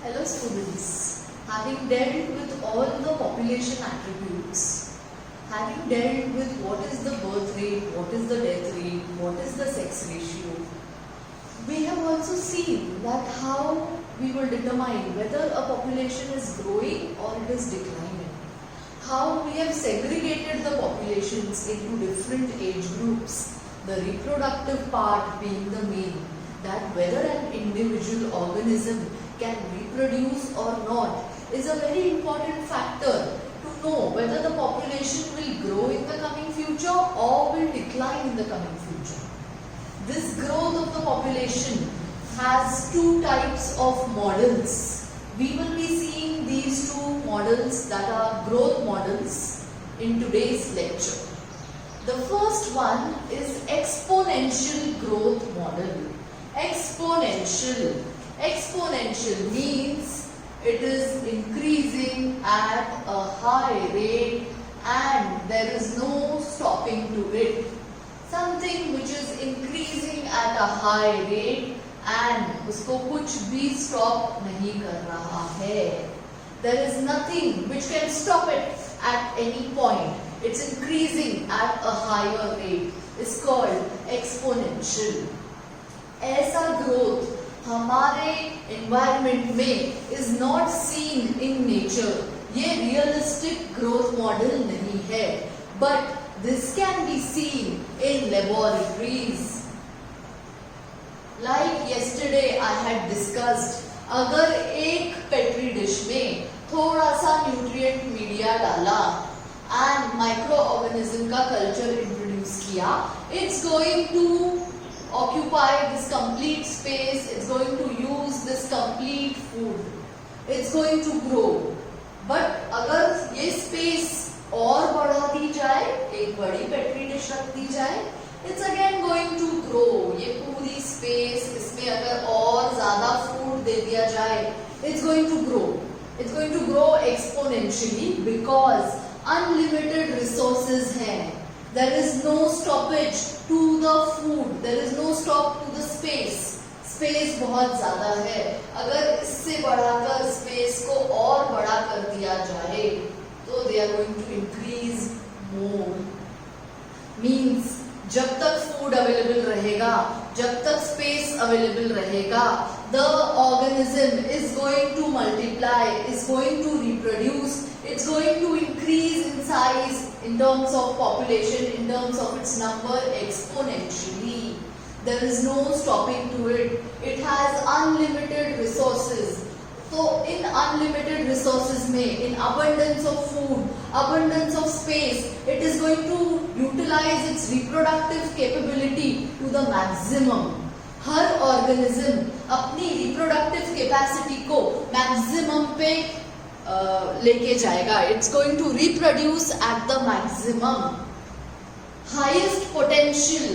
Hello students, having dealt with all the population attributes, having dealt with what is the birth rate, what is the death rate, what is the sex ratio, we have also seen that how we will determine whether a population is growing or it is declining. How we have segregated the populations into different age groups, the reproductive part being the main, that whether an individual organism can reproduce or not is a very important factor to know whether the population will grow in the coming future or will decline in the coming future. This growth of the population has two types of models. We will be seeing these two models that are growth models in today's lecture. The first one is exponential growth model. Exponential. Exponential means it is increasing at a high rate and there is no stopping to it. Something which is increasing at a high rate and उसको कुछ भी stop नहीं कर रहा है. There is nothing which can stop it at any point. It's increasing at a higher rate. It's called exponential. ऐसा growth हमारे environment में is not seen in nature. ये realistic growth model नहीं है. But this can be seen in laboratories. Like yesterday I had discussed, अगर एक petri dish में थोड़ा सा nutrient media डाला and microorganism का culture introduce किया, it's going to occupy this complete space, it's going to use this complete food, it's going to grow. But अगर ये space और बढ़ा दी जाए, एक बड़ी पेट्री डिश रख दी जाए, it's again going to grow. ये पूरी space, इसमें अगर और ज़्यादा food दे दिया जाए, it's going to grow. It's going to grow exponentially because unlimited resources हैं. There is no stoppage to the food. There is no stop to the space. Space बहुत ज़्यादा है. अगर इससे बढ़ाकर space को और बड़ा कर दिया जाए, तो they are going to increase more. Means जब तक food available रहेगा, जब तक space available रहेगा, the organism is going to multiply, is going to reproduce, it's going to increase in size in terms of population, in terms of its number exponentially. There is no stopping to it. It has unlimited resources. So in unlimited resources में, in abundance of food, abundance of space, it is going to utilize its reproductive capability to the maximum. Her organism अपनी reproductive capacity को maximum पे लेके जाएगा. It's going to reproduce at the maximum. Highest potential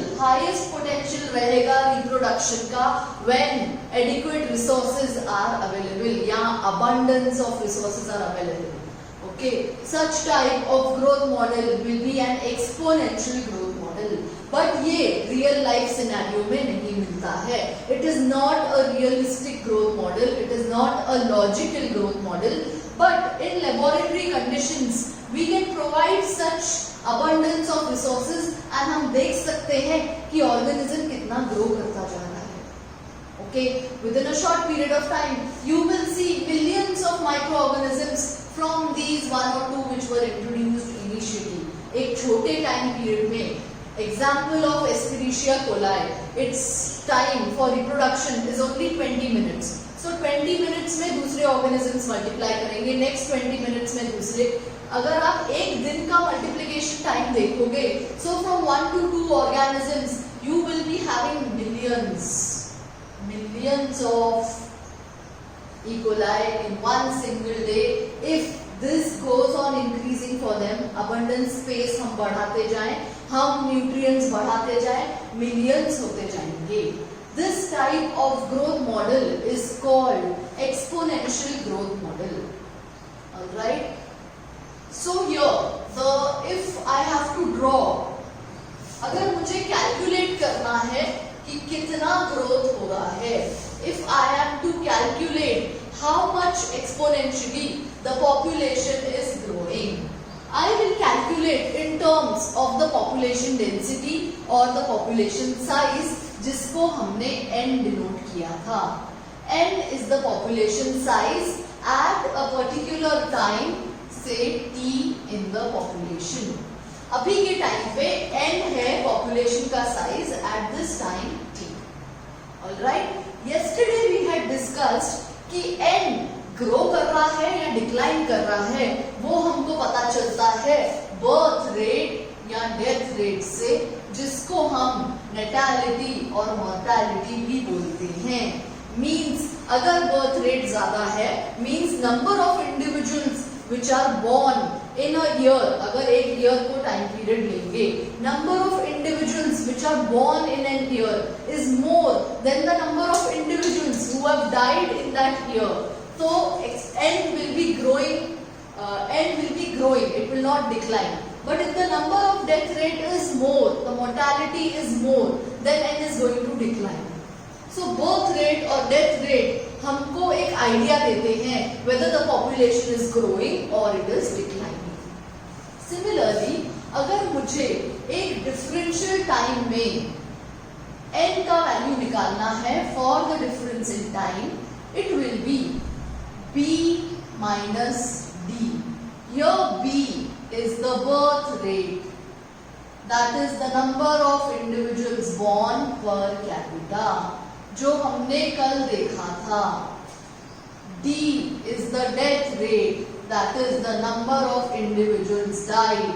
रहेगा reproduction का when adequate resources are available या abundance of resources are available. Okay, such type of growth model will be an exponential growth model. But ये real life scenario में नहीं मिलता है. It is not a realistic growth model. It is not a logical growth model. But in laboratory conditions, we can provide such abundance of resources and हम देख सकते हैं कि organism कितना grow करता जा रहा है. Okay, within a short period of time, you will see millions of microorganisms from these one or two which were introduced initially. एक छोटे time period में, example of Escherichia coli, its time for reproduction is only 20 minutes. So 20 minutes में दूसरे organisms multiply करेंगे, next 20 minutes में दूसरे. अगर आप एक दिन का multiplication time देखोगे, so from 1 to 2 organisms, you will be having millions of E. coli in one single day. If this goes on increasing for them, abundance space हम बढ़ाते जाएं, हम nutrients बढ़ाते जाएं, millions होते जाएंगे. This type of growth model is called exponential growth model. Alright. So here, if I have to draw, अगर मुझे calculate करना है कि कितना growth हो रहा है, if I have to calculate how much exponentially the population is growing. I will calculate in terms of the population density or the population size, जिसको हमने n denote किया था. n is the population size at a particular time, say t in the population. अभी के time पे n है population का size at this time t. Alright, yesterday we had discussed कि n ग्रो कर रहा है या डिक्लाइन कर रहा है, वो हमको पता चलता है बर्थ रेट या डेथ रेट से, जिसको हम नेटालिटी और मॉर्टैलिटी भी बोलते हैं. मींस अगर बर्थ रेट ज्यादा है, means number of individuals which are born in a year, अगर एक ईयर को टाइम पीरियड लेंगे, number of individuals which are born in an year is more than the number of individuals who have died in that year. So n will be growing, it will not decline. But if the number of death rate is more, the mortality is more, then n is going to decline. So birth rate or death rate हमको एक idea देते हैं whether the population is growing or it is declining. Similarly, अगर मुझे एक differential time में n का value निकालना है for the difference in time, it will be B minus D. Here B is the birth rate, that is the number of individuals born per capita, जो हमने कल देखा था. D is the death rate, that is the number of individuals died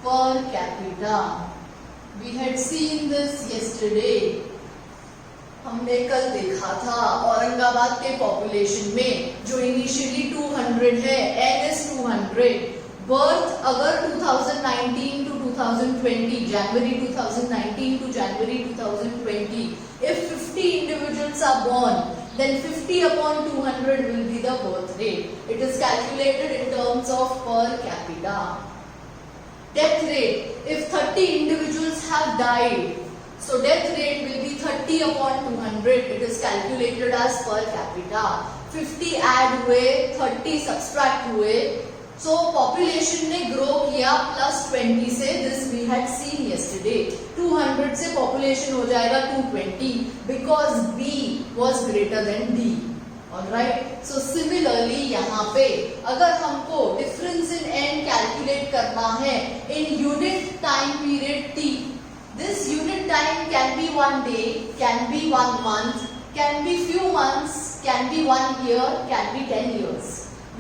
per capita. We had seen this yesterday. हमने कल देखा था औरंगाबाद के पॉपुलेशन में जो इनिशियली 200 है, n is 200. बर्थ अगर 2019 to 2020, January 2019 to January 2020, if 50 individuals are born, then 50 upon 200 will be the birth rate. It is calculated in terms of per capita. Death rate, if 30 individuals have died, so death rate will be 30 upon 200. It is calculated as per capita. 50 add हुए, 30 subtract हुए. So population ने grow किया plus 20 से. This we had seen yesterday. 200 से population हो जाएगा 220 because B was greater than D. Alright. So similarly यहाँ पे अगर हमको difference in n calculate करना है in unit time period t. This unit time can be 1 day, can be 1 month, can be few months, can be 1 year, can be 10 years.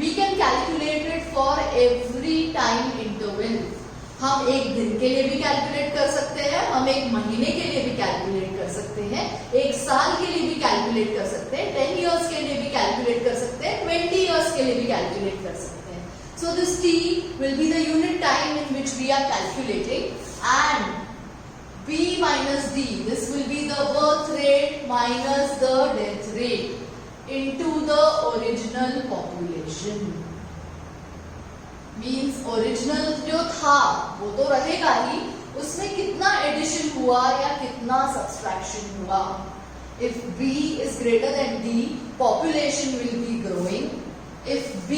We can calculate it for every time interval. हम एक दिन के लिए भी calculate कर सकते हैं, हम एक महीने के लिए भी कैलकुलेट कर सकते हैं, एक साल के लिए भी कैलकुलेट कर सकते हैं, 10 years के लिए भी कैलकुलेट कर सकते हैं, 20 years के लिए भी कैलकुलेट कर सकते हैं. So this t will be the unit time in which we are calculating, and B minus D, this will be the birth rate minus the death rate into the original population. Means original जो था वो तो रहेगा ही, उसमें कितना addition हुआ या कितना subtraction हुआ. If B is greater than D, population will be growing. If B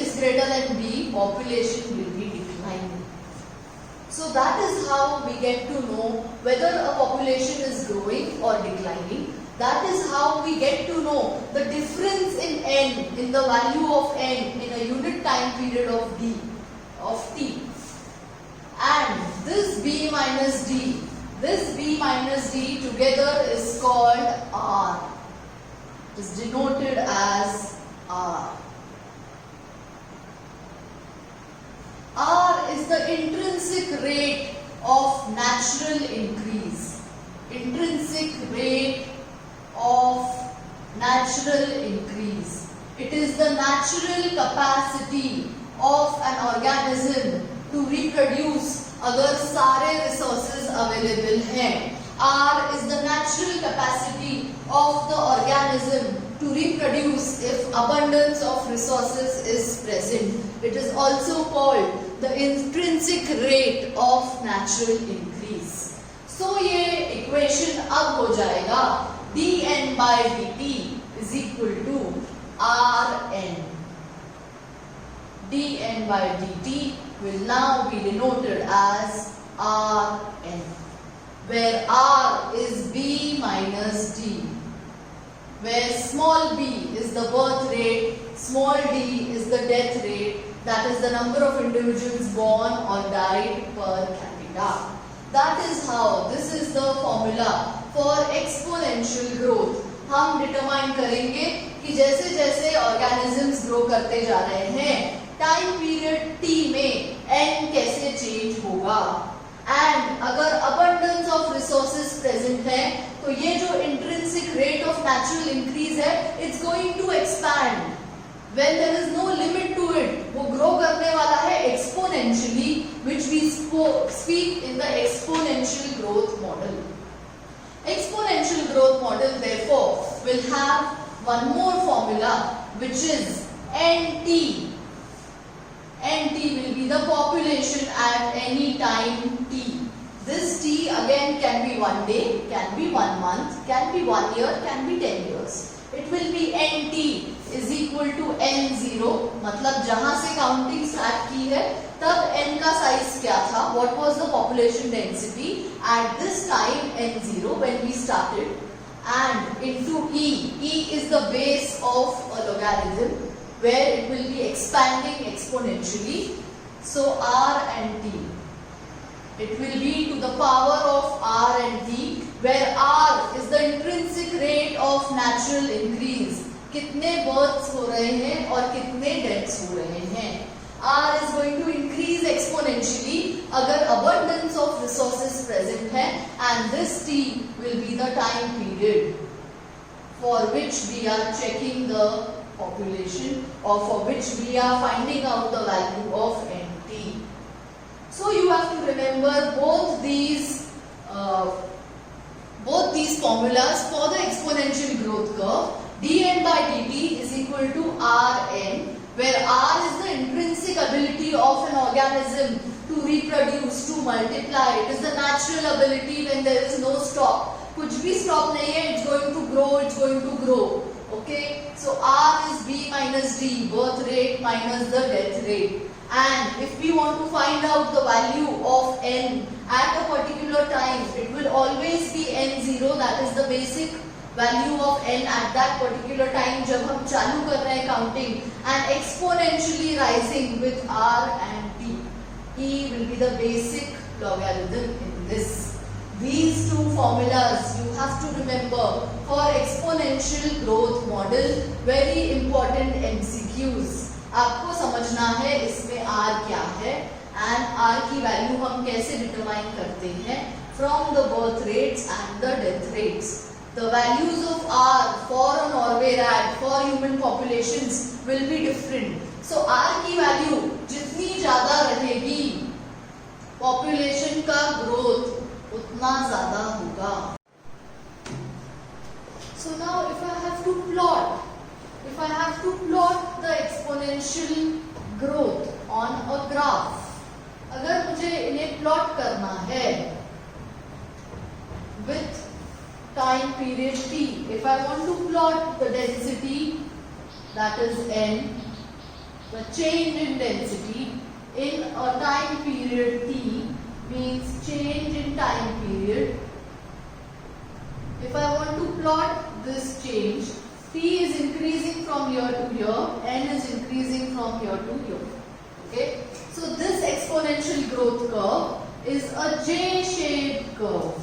is greater than B, population will be declining. So that is how we get to know whether a population is growing or declining. That is how we get to know the difference in n, in the value of n in a unit time period of d, of t. And this b minus d together is called r. It is denoted as r. R is the intrinsic rate of natural increase. Intrinsic rate of natural increase. It is the natural capacity of an organism to reproduce अगर सारे resources available हैं. R is the natural capacity of the organism to reproduce if abundance of resources is present. It is also called the intrinsic rate of natural increase. So ये equation अब हो जाएगा dN by dt is equal to Rn. dn by dt will now be denoted as Rn, where R is B minus D, where small b is the birth rate, small d is the death rate, that is the number of individuals born or died per capita. That is how, this is the formula for exponential growth. हम determine करेंगे कि जैसे जैसे organisms grow करते जा रहे हैं, time period t में n कैसे चेंज होगा, एंड अगर अबंडेंस ऑफ रिसोर्सेज प्रेजेंट है तो ये जो intrinsic rate of natural increase है, it's going to expand. When there is no limit to it, वो ग्रो करने वाला है exponentially, which we speak in the exponential growth model. Exponential growth model therefore will have one more formula, which is NT. NT will be the population at any time t. This t again can be 1 day, can be 1 month, can be 1 year, can be 10 years. It will be NT is equal to N0, मतलब जहां से counting start की है तब N का size क्या था, what was the population density at this time N0 when we started, and into E. E is the base of a logarithm where it will be expanding exponentially. So R and T, it will be to the power of R and T, where R is the intrinsic rate of natural increase. कितने births हो रहे हैं और कितने deaths हो रहे हैं. R is going to increase exponentially अगर abundance of resources present है, and this T will be the time period for which we are checking the population, or for which we are finding out the value of NT. So you have to remember both these formulas for the exponential growth curve. dn by dt is equal to Rn, where R is the intrinsic ability of an organism to reproduce, to multiply. It is the natural ability when there is no stop. कुछ भी stop नहीं है, it's going to grow, it's going to grow. Okay, so R is B minus D, birth rate minus the death rate. And if we want to find out the value of n at a particular time, it will always be n0, that is the basic value of n at that particular time जब हम चालू कर रहे हैं counting, and exponentially rising with R and T. E will be the basic logarithm in this. These two formulas you have to remember for exponential growth model, very important MCQs. आपको समझना है इसमें R क्या है and R की value हम कैसे determine करते हैं from the birth rates and the death rates. The values of R for a Norway rat, for human populations will be different. So R की वैल्यू जितनी ज्यादा रहेगी, population का growth उतना ज्यादा होगा. So now if I have to plot the exponential growth on a graph, अगर मुझे इन्हें प्लॉट करना है with time period t, if I want to plot the density, that is n, the change in density in a time period t means change in time period. If I want to plot this change, t is increasing from here to here, n is increasing from here to here. Okay, so this exponential growth curve is a J-shaped curve.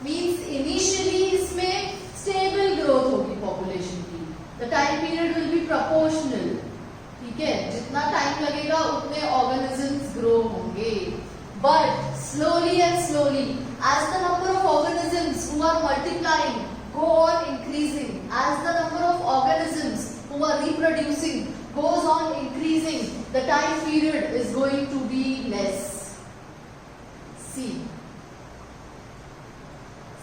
Means initially इसमें stable growth होगी population की. The time period will be proportional. ठीक है, जितना time लगेगा उतने organisms grow होंगे. But slowly and slowly, as the number of organisms who are multiplying go on increasing, as the number of organisms who are reproducing goes on increasing, the time period is going to be less.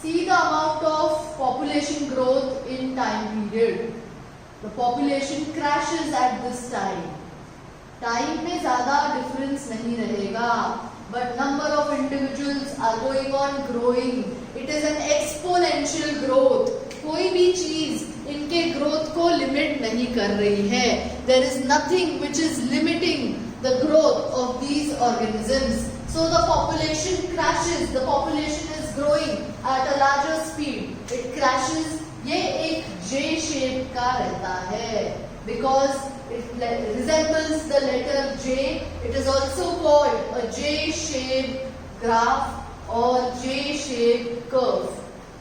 See the amount of population growth in time period. The population crashes at this time. Time में ज़्यादा difference नहीं रहेगा, but number of individuals are going on growing. It is an exponential growth. कोई भी चीज इनके growth को limit नहीं कर रही है. There is nothing which is limiting the growth of these organisms. So the population crashes. The population is growing at a larger speed. It crashes. ये एक J shape का रहता है because it resembles the letter J. It is also called a J-shaped graph or J-shaped curve.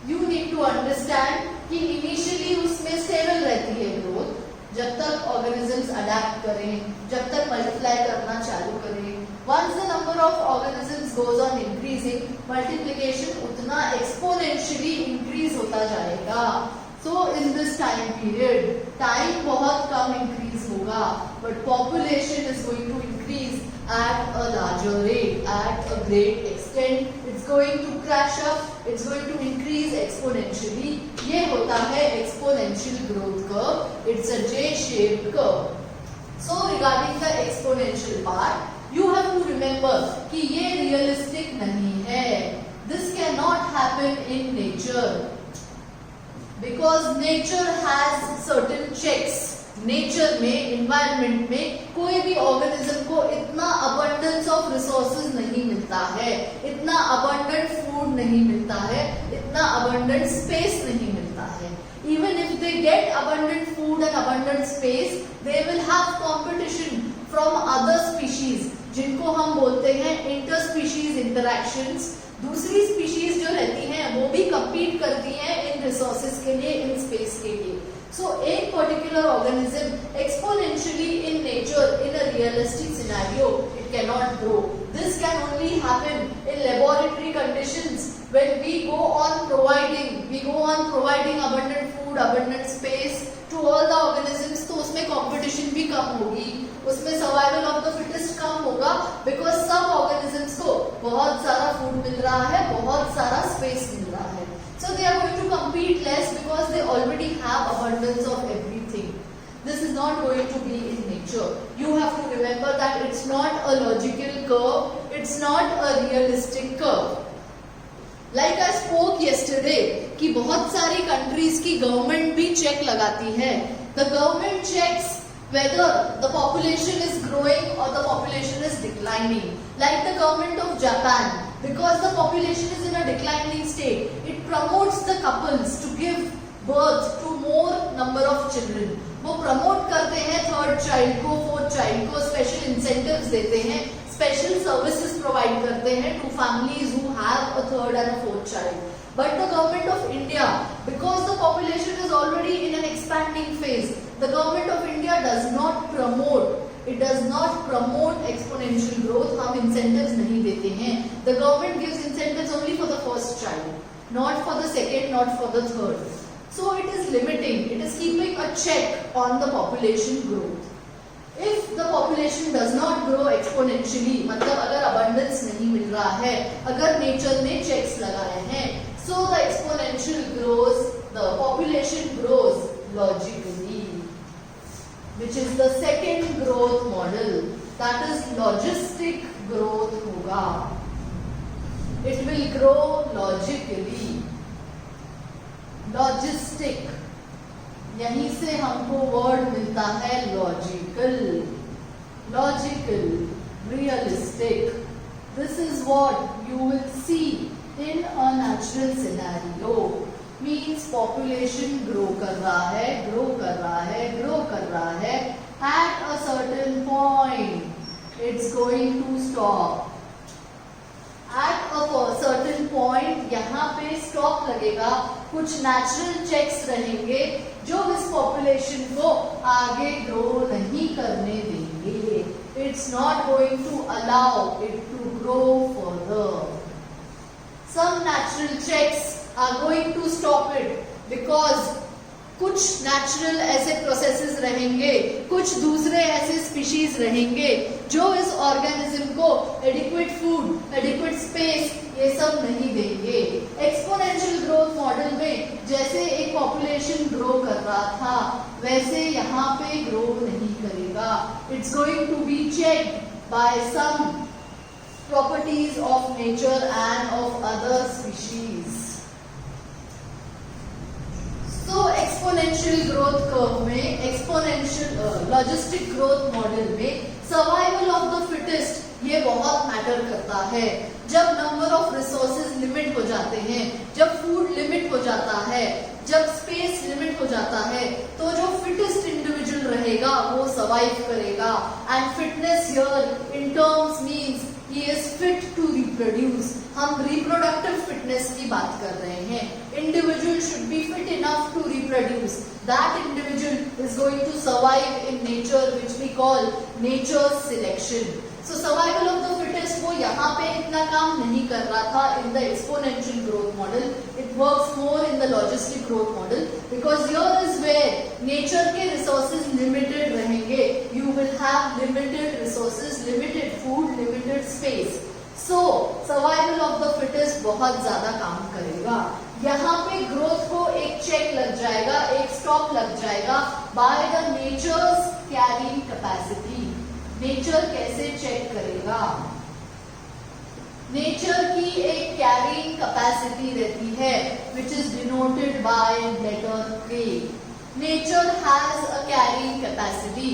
You need to understand कि initially उसमें stable रहती है growth. जब तक organisms adapt करें, जब तक multiply करना चालू करें. Once the number of organisms goes on increasing, multiplication उतना exponentially increase होता जाएगा. So in this time period, time बहुत कम increase होगा, but population is going to increase at a larger rate, at a great extent. It's going to crash up, it's going to increase exponentially. ये होता है exponential growth curve. It's a J-shaped curve. So regarding the exponential part, you have to remember कि ये realistic नहीं है. This cannot happen in nature. Because nature has certain checks. Nature में, environment में कोई भी organism को इतना abundance of resources नहीं मिलता है, इतना abundant food नहीं मिलता है, इतना abundant space नहीं मिलता है. Even if they get abundant food and abundant space, they will have competition from other species, जिनको हम बोलते हैं interspecies interactions. दूसरी स्पीशीज जो रहती हैं वो भी compete करती हैं इन रिसोर्सेज के लिए, इन स्पेस के लिए. सो एक particular organism exponentially in nature, in a realistic scenario, it can not grow. This can only happen in laboratory conditions when we go on providing abundant food, abundant space to all the organisms. तो उसमें competition भी कम होगी, उसमें survival of the fittest कम होगा, because सब organisms को बहुत सारा food मिल रहा है, बहुत सारा space मिल रहा है. So they are going to compete less because they already have abundance of everything. This is not going to be in nature. You have to remember that it's not a logical curve, it's not a realistic curve. Like I spoke yesterday कि बहुत सारी countries की government भी check लगाती है. The government checks whether the population is growing or the population is declining. Like the government of Japan, because the population is in a declining state, it promotes the couples to give birth to more number of children. वो promote करते हैं third child को, fourth child को, special incentives देते हैं, special services provide करते हैं to families who have a third and a fourth child. But the government of India, because the population is already in an expanding phase, the government of India does not promote exponential growth. हम incentives नहीं देते हैं. The government gives incentives only for the first child, not for the second, not for the third. So it is limiting, it is keeping a check on the population growth. If the population does not grow exponentially, मतलब अगर abundance नहीं मिल रहा है, अगर nature ने checks लगाए हैं, so the exponential grows, the population grows logically, which is the second growth model, that is logistic growth होगा. It will grow logically. Logistic, यहीं से हमको वर्ड मिलता है logical. Logical, realistic. This is what you will see in a natural scenario. Means population grow कर रहा है, grow कर रहा है, grow कर रहा है. At a certain point, it's going to stop. At a certain point, यहाँ पे stop लगेगा. कुछ natural checks रहेंगे जो इस population को आगे grow नहीं करने देंगे. It's not going to allow it to grow further. Some natural checks are going to stop it because कुछ नेचुरल ऐसे प्रोसेसेस रहेंगे, कुछ दूसरे ऐसे स्पीशीज रहेंगे जो इस ऑर्गेनिज्म को एडिक्वेट फूड, एडिक्वेट स्पेस ये सब नहीं देंगे. एक्सपोनेंशियल ग्रोथ मॉडल में जैसे एक पॉपुलेशन ग्रो कर रहा था वैसे यहाँ पे ग्रो नहीं करेगा. It's going to be checked by some properties of nature and of other species. So exponential exponential growth curve में, एक्सपोनेंशियल लॉजिस्टिक ग्रोथ मॉडल में सर्वाइवल ऑफ द फिटेस्ट ये बहुत मैटर करता है। जब नंबर ऑफ रिसोर्सेज लिमिट हो जाते हैं, जब फूड लिमिट हो जाता है, जब स्पेस लिमिट हो जाता है, तो जो फिटेस्ट इंडिविजुअल रहेगा वो सर्वाइव करेगा। And fitness here in terms means he is fit to reproduce. हम रिप्रोडक्टिव फिटनेस की बात कर रहे हैं। Individual should be fit enough to reproduce. That individual is going to survive in nature, which we call nature selection. So survival of the fittest वो यहाँ पे इतना काम नहीं कर रहा था in the exponential growth model. It works more in the logistic growth model, because here is where nature के रिसोर्सेज लिमिटेड रहेंगे। You will have limited resources, limited food, limited space. So survival of the fittest बहुत ज्यादा काम करेगा। यहाँ पे growth को एक चेक लग जाएगा, एक स्टॉप लग जाएगा bye the nature's carrying capacity. Nature कैसे चेक करेगा? नेचर की एक कैरिंग कैपेसिटी रहती है which is denoted by letter K. Nature has a carrying capacity.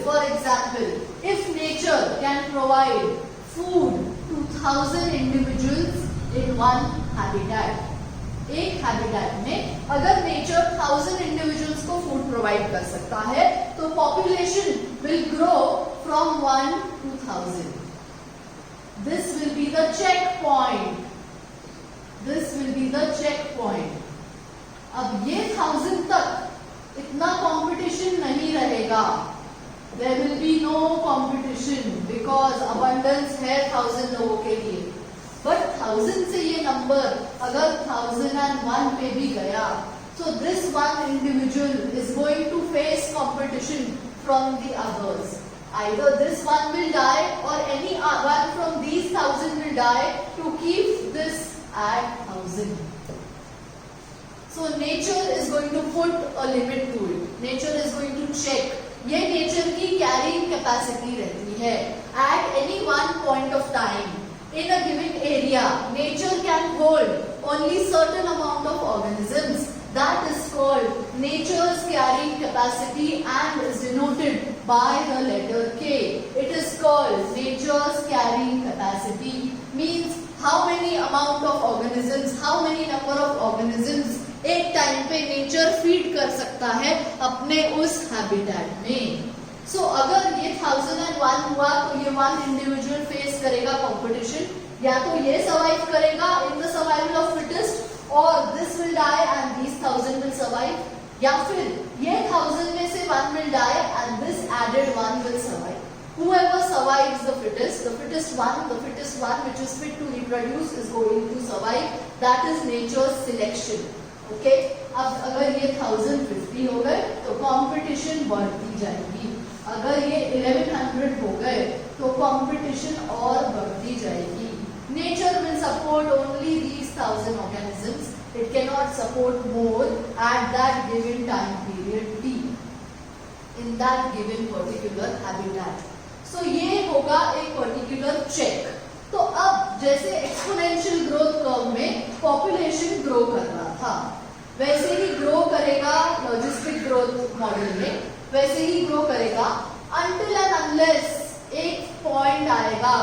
For example, if nature can provide food to 1000 individuals in one habitat, एक habitat में अगर nature 1000 individuals को फूड प्रोवाइड कर सकता है, तो population will grow from 1 to 1000. This will be the check point. This will be the check point. अब ये 1000 तक इतना कंपटीशन नहीं रहेगा. There will be no competition because abundance है 1000 लोगों के लिए. बट 1000 से ये नंबर अगर 1001 पे भी गया, so this one individual is going to face competition from the others. Either this one will die or any one from these 1000 will die to keep this at 1000. So nature is going to put a limit to it. Nature is going to check. ये nature की carrying capacity रहती है. At any one point of time, in a given area, nature can hold only certain amount of organisms. That is called nature's carrying capacity and is denoted by the letter K. It is called nature's carrying capacity. Means how many amount of organisms, how many number of organisms एक time पे nature feed कर सकता है अपने उस habitat में. सो अगर ये 1001 हुआ तो ये वन इंडिविजुअल फेस करेगा कंपटीशन. या तो ये सर्वाइव करेगा in the survival of fittest, और this will die and these 1000 will survive. या फिर ये 1000 में से one will die and this added one will survive. Whoever survives the fittest one which is fit to reproduce is going to survive. That is nature's selection. Okay? अब अगर ये 1050 हो गए तो कंपटीशन बढ़ती जाएगी. अगर ये 1100 हो गए तो कंपटीशन और बढ़ती जाएगी. Nature will support only these 1000 organisms. It cannot support more at that given time period T in that given particular habitat. So ये होगा एक particular check. तो अब जैसे एक्सपोनेंशियल ग्रोथ कर्व में पॉपुलेशन ग्रो कर रहा था, वैसे ही ग्रो करेगा लॉजिस्टिक ग्रोथ मॉडल में, वैसे ही ग्रो करेगा until and unless एक पॉइंट आएगा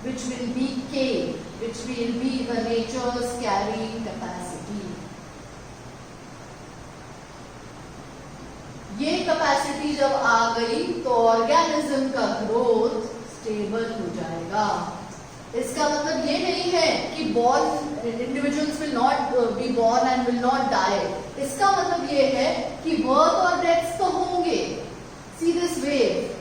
which will be K, which will be the nature's carrying capacity. ये कैपेसिटी जब आ गई तो ऑर्गेनिज्म का ग्रोथ स्टेबल हो जाएगा. इसका मतलब ये नहीं है कि born individuals will not be born and will not die. इसका मतलब ये है कि birth और deaths तो होंगे. See this wave.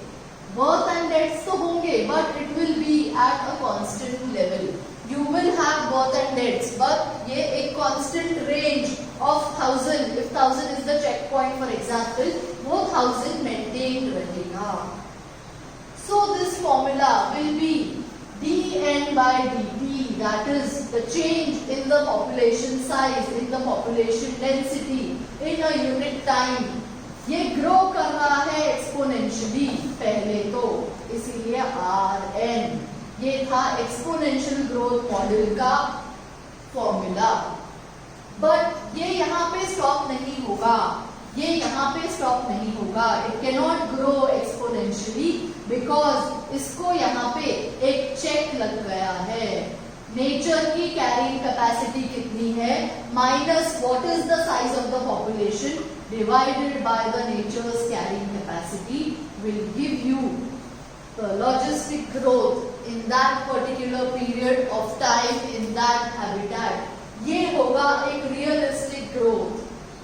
Birth and deaths तो होंगे, but it will be at a constant level. You will have birth and deaths, but ये एक constant range of 1000. If 1000 is the checkpoint, for example, वो 1000 maintained रहेगा. So this formula will be dN by dt, that is the change in the population size, in the population density in a unit time. ये grow कर रहा है exponentially पहले तो, इसीलिए Rn. ये था एक्सपोनेंशियल ग्रोथ मॉडल का फॉर्मूला. बट ये यहाँ पे स्टॉप नहीं होगा. ये यहाँ पे स्टॉप नहीं होगा, it can not grow exponentially because इसको यहाँ पे एक चेक लग गया है। नेचर की कैरिंग कैपेसिटी कितनी है, minus what is the size of the population divided by the nature's carrying capacity will give you the logistic growth in that particular period of time in that habitat. ये होगा एक realistic growth,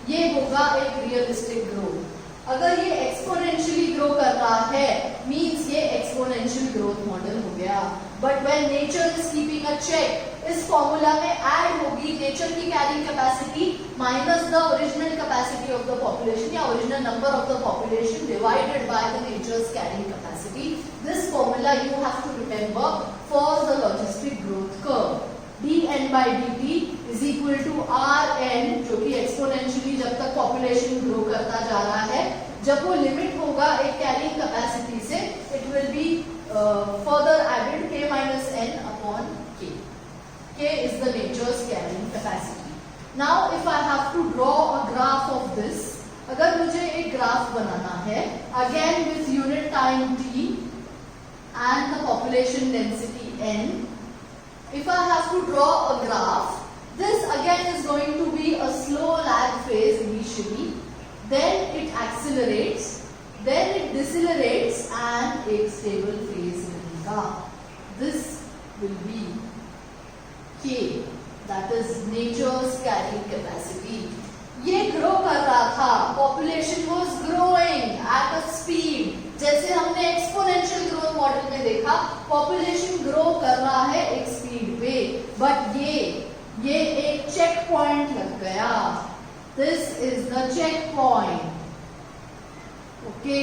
ये होगा एक realistic growth. अगर ये exponentially grow कर रहा है मींस ये एक्सपोनेंशियल ग्रोथ मॉडल हो गया। But when nature is keeping a check, इस फॉर्मूला में ऐड होगी नेचर की carrying capacity minus the original capacity of the population या original number of the population divided by the nature's carrying capacity. This formula you have to remember for the logistic growth curve. dn by dt is equal to rn, जो कि exponentially जब तक population grow करता जा रहा है, जब वो लिमिट होगा एक कैरिंग कैपेसिटी से, it will be further added k minus n upon k. K is the nature's carrying capacity. Now if I have to draw a graph of this, अगर मुझे एक ग्राफ बनाना है again with unit time t and the population density n, if I have to draw a graph, this again is going to be a slow lag phase initially, then it accelerates, then it decelerates and एक stable phase मिलेगा. This will be K, that is nature's carrying capacity. ये grow कर रहा था, population was growing at a speed, जैसे हमने exponential growth model में देखा, पॉपुलेशन ग्रो कर रहा है एक स्पीड पे, बट ये एक चेक पॉइंट लग गया। This is the check point, okay,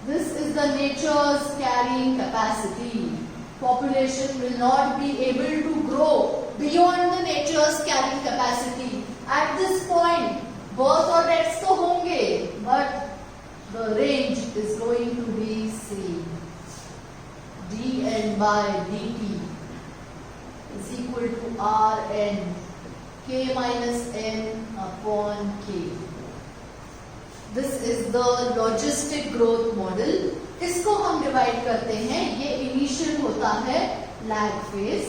this is the nature's carrying capacity. Population will not be able to grow beyond the nature's carrying capacity. At this point, birth और deaths तो होंगे, but the range is going to be same. dn by dt is equal to rn, k minus n upon k. This is the logistic growth model. इसको हम divide करते हैं, ये initial होता है लैग फेज,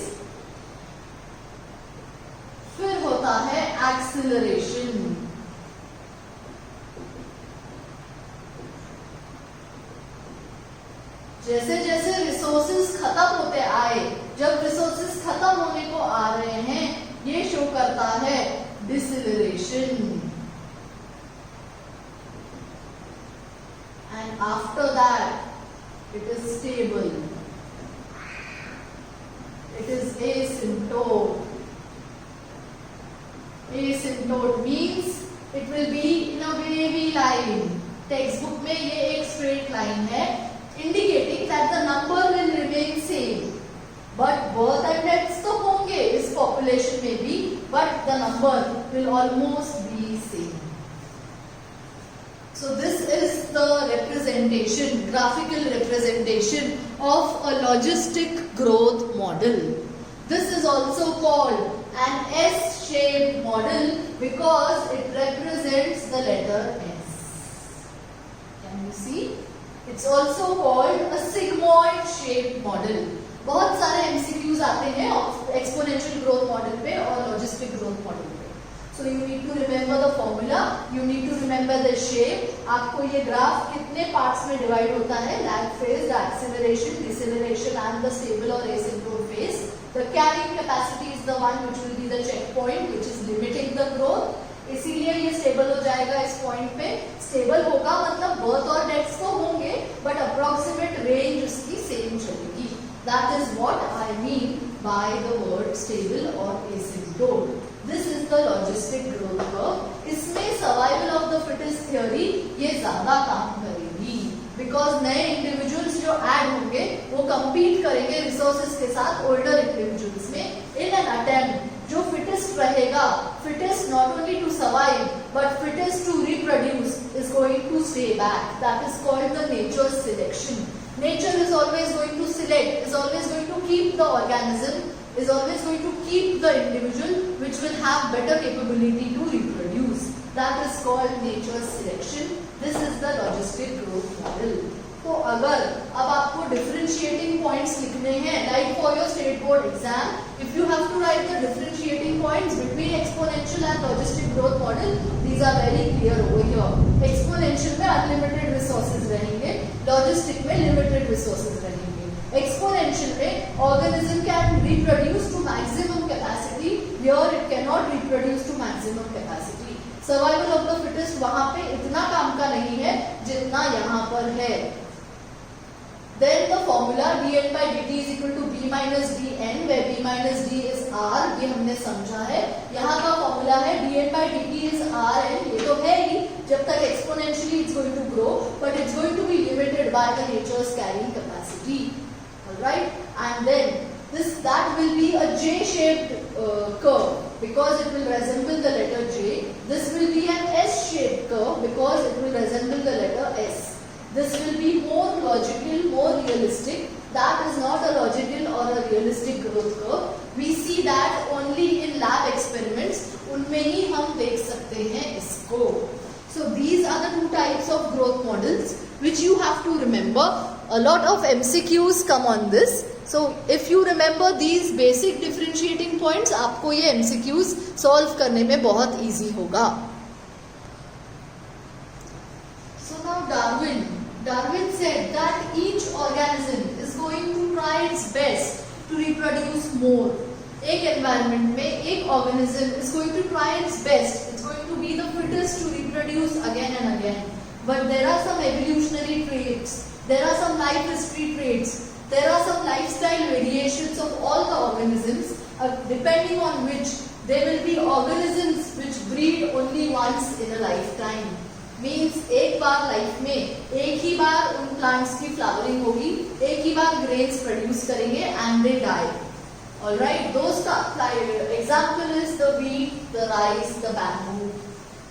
फिर होता है एक्सिलरेशन, जैसे जैसे रिसोर्सेज खत्म होते आए, जब रिसोर्सेज खत्म होने को आ रहे हैं, ये शो करता है deceleration, and after that it is stable, it is asymptote. Asymptote means it will be in a wavy line. Text book में ये एक स्ट्रेट लाइन है, indicating that the number will remain same, but birth and deaths तो होंगे इस population में भी, but the number will almost be same. So this is the representation, graphical representation of a logistic growth model. This is also called an S-shaped model because it represents the letter S. Can you see? It's also called a sigmoid shaped model. बहुत सारे MCQs आते हैं exponential growth model पे और logistic growth model पे. So you need to remember the formula, you need to remember the shape. आपको ये graph कितने पार्ट्स में डिवाइड होता है, lag phase, the acceleration, deceleration and the stable और asymptote phase. The carrying capacity is the one which will be the check point which is limiting the growth. इसीलिए ये stable हो जाएगा इस पॉइंट पे. स्टेबल होगा मतलब बर्थ और डेथ्स तो होंगे, बट अप्रोक्सीमेट रेंज उसकी सेम चलेगी. That is what I mean by the word stable or asymptote. This is the logistic growth curve. इसमें survival of the fittest theory ये ज्यादा काम करेगी, because नए individuals जो add होंगे वो compete करेंगे resources के साथ older individuals में in an attempt जो fittest रहेगा, fittest not only to survive but fittest to reproduce is going to stay back. That is called the nature's selection. Nature is always going to select, is always going to keep the organism, is always going to keep the individual which will have better capability to reproduce. That is called nature's selection. This is the logistic growth model. तो अगर अब आपको differentiating points लिखने हैं, like for your state board exam, if you have to write the differentiating points between exponential and logistic growth model, these are very clear over here. Exponential में unlimited resources रहेंगे, logistic में limited resources रहेंगे. Exponential में organism can reproduce to maximum capacity, here it cannot reproduce to maximum capacity. Survival of the fittest वहाँ पे इतना काम का नहीं है जितना यहाँ पर है. Then the formula dn by dt is equal to b minus dn, where b minus d is r, ये हमने समझा है. यहाँ का फॉर्मूला है dn by dt is rn, ये तो है ही, जब तक exponentially it's going to grow, but it's going to be limited by the nature's carrying capacity. Alright, and then that will be a J-shaped curve because it will resemble the letter J. This will be an S-shaped curve because it will resemble the letter S. This will be more logical, more realistic. That is not a logical or a realistic growth curve. We see that only in lab experiments. उनमें ही हम देख सकते हैं इसको. So these are the two types of growth models which you have to remember. A lot of MCQs come on this. So if you remember these basic differentiating points, आपको ये MCQs solve करने में बहुत easy होगा. So now Darwin said that each organism is going to try its best to reproduce more. एक environment में एक organism is going to try its best. It's going to be the fittest to reproduce again and again. But there are some evolutionary traits. There are some life history traits. There are some lifestyle variations of all the organisms, depending on which there will be organisms which breed only once in a lifetime. Means एक बार life में एक ही बार उन plants की flowering होगी, एक ही बार ग्रेन्स प्रोड्यूस करेंगे and they die. Alright, those example is the wheat, the rice, the bamboo,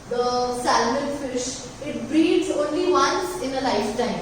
the salmon fish. It breeds only once in a lifetime.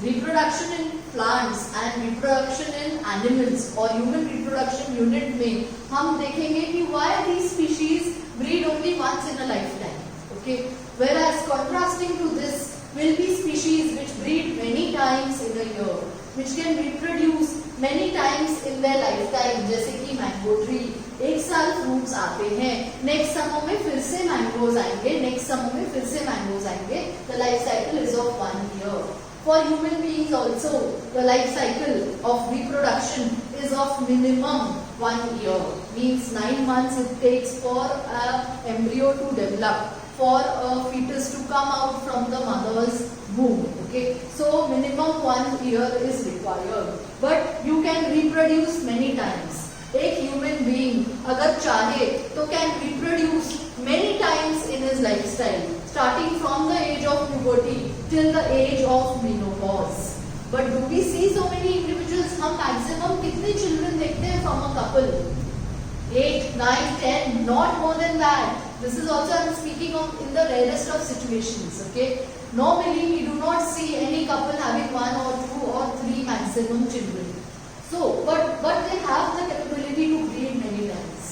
Reproduction in plants and reproduction in animals or human reproduction unit में हम देखेंगे कि why these species breed only once in a lifetime. Okay, whereas contrasting to this will be species which breed many times in a year, which can reproduce many times in their lifetime. जैसे कि mango tree, एक साल fruits आते हैं, next summer में फिर से mangoes आएंगे, नेक्स्ट समर में फिर से मैंगोज आएंगे. The life cycle is of 1 year. For human beings also, the life cycle of reproduction is of minimum 1 year. Means 9 months it takes for an embryo to develop, for a fetus to come out from the mother's womb. Okay, so minimum 1 year is required. But you can reproduce many times. एक human being अगर चाहे तो can reproduce many times in his lifestyle, starting from the age of puberty till the age of menopause. But do we see so many individuals? हम maximum कितने children देखते हैं from a couple? 8, 9, 10, not more than that. This is also I am speaking of in the rarest of situations. Okay, normally we do not see any couple having 1 or 2 or 3 maximum children. So, but they have the capability to breed many times.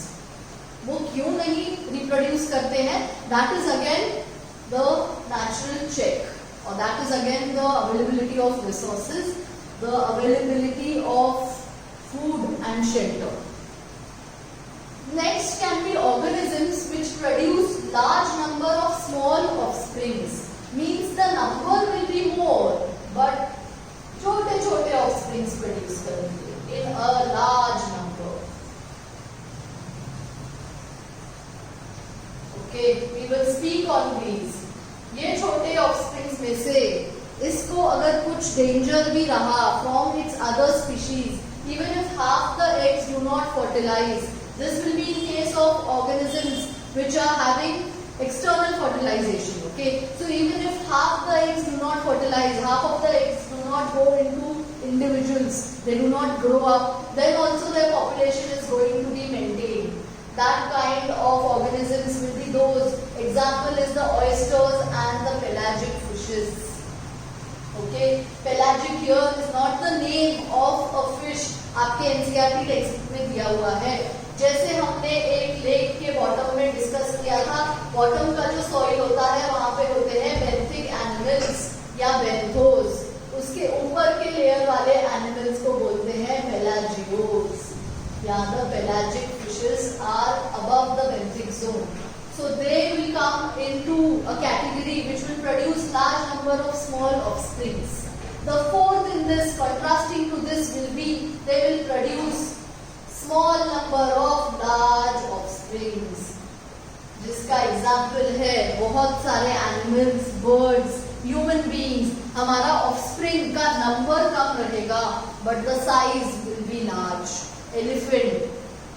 वो क्यों नहीं reproduce करते हैं? That is again the natural check, or that is again the availability of resources, the availability of food and shelter. Next can be organisms which produce large number of small offsprings. Means the number will be more, but छोटे छोटे offsprings produce करेंगे in a large number. Okay, we will speak on these. ये छोटे offsprings में से इसको अगर कुछ danger भी रहा from its other species, even if half the eggs do not fertilize, this will be in case of organisms which are having external fertilization. Okay, so even if half the eggs do not fertilize, half of the eggs do not go into individuals, they do not grow up, then also their population is going to be maintained. That kind of organisms will be those. Example is the oysters and the pelagic fishes. Okay, pelagic here is not the name of a fish. आपके NCERT text में दिया हुआ है. जैसे हमने एक lake के bottom में डिस्कस किया था, बॉटम का जो सॉइल होता है वहां पे होते हैं बेंथिक एनिमल्स या बेंथोस, उसके ऊपर के लेयर वाले एनिमल्स को बोलते हैं पेलाजियोस, या the pelagic fishes are above the benthic zone. So they will come into a category which will produce large number of small offsprings. The fourth in this, contrasting to this, will be they will produce small number of large offsprings. जिसका example है बहुत सारे animals, birds, human beings. हमारा offspring का number कम रहेगा but the size will be large. Elephant,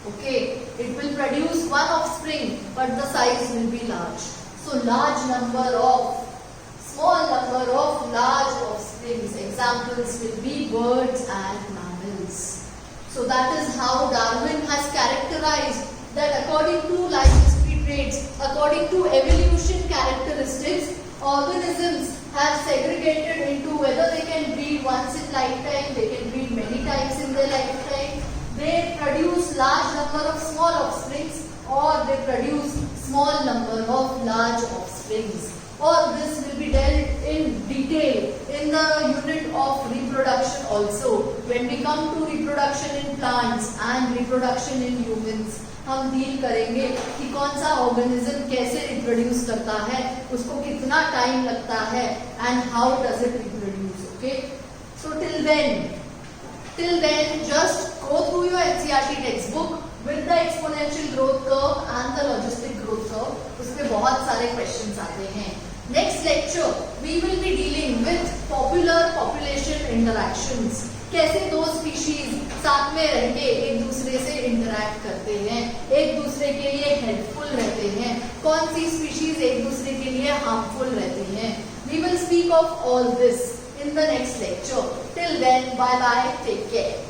okay, it will produce one offspring but the size will be large. So large number of small number of large offsprings. Examples will be birds and mammals. So that is how Darwin has characterized that according to life history traits, according to evolution characteristics, organisms have segregated into whether they can breed once in lifetime, they can breed many times in their lifetime, they produce large number of small offsprings, or they produce small number of large offsprings. All this will be dealt in detail in the unit of reproduction also. When we come to reproduction in plants and reproduction in humans, हम deal करेंगे कि कौन सा organism कैसे reproduce करता है, उसको कितना टाइम लगता है, and how does it reproduce. Okay, so till then just go through your NCERT textbook with the exponential growth curve and the logistic growth curve. उसमें बहुत सारे questions आते हैं. Next lecture we will be dealing with popular population interactions. कैसे दो species साथ में रह के एक दूसरे से इंटरैक्ट करते हैं, एक दूसरे के लिए हेल्पफुल रहते हैं, कौन सी स्पीशीज एक दूसरे के लिए हार्मफुल रहती हैं. We will speak of all this in the next lecture. Till then, bye bye, take care.